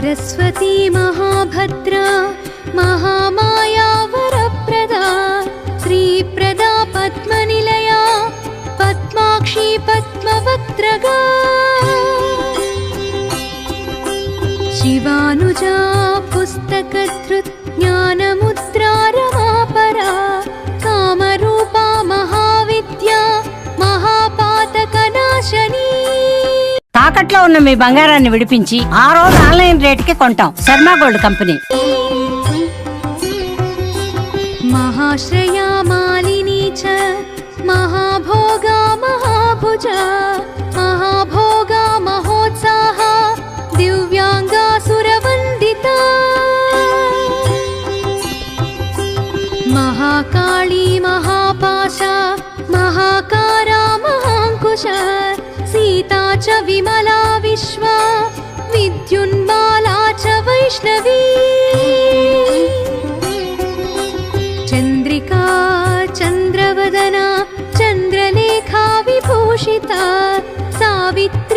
सरस्वती महाभद्रा महामाया वरप्रदा श्रीप्रदा पद्मनिलया पद्माक्षी पद्मवक्त्रगा शिवानुजा पुस्तकधृत् ज्ञानमुद्रा रमापरा कामरूपा महाविद्या महापातकनाशनी। తాకట్లో ఉన్న మీ బంగారాన్ని విడిపించి ఆ రోజు ఆన్లైన్ రేటుకి కొంటాం. Sharma gold company. महाश्रया मालिनी च महाभोगा महाभुजा महाभोगा महोत्साहा दिव्यांगा सुरवंदिता महाकाली महापाशा महाकारा महांकुशा सीता च विमला विश्वा विद्युन्माला च वैष्णवी चंद्रिका चंद्रवदना चंद्रलेखा विभूषिता सावित्री।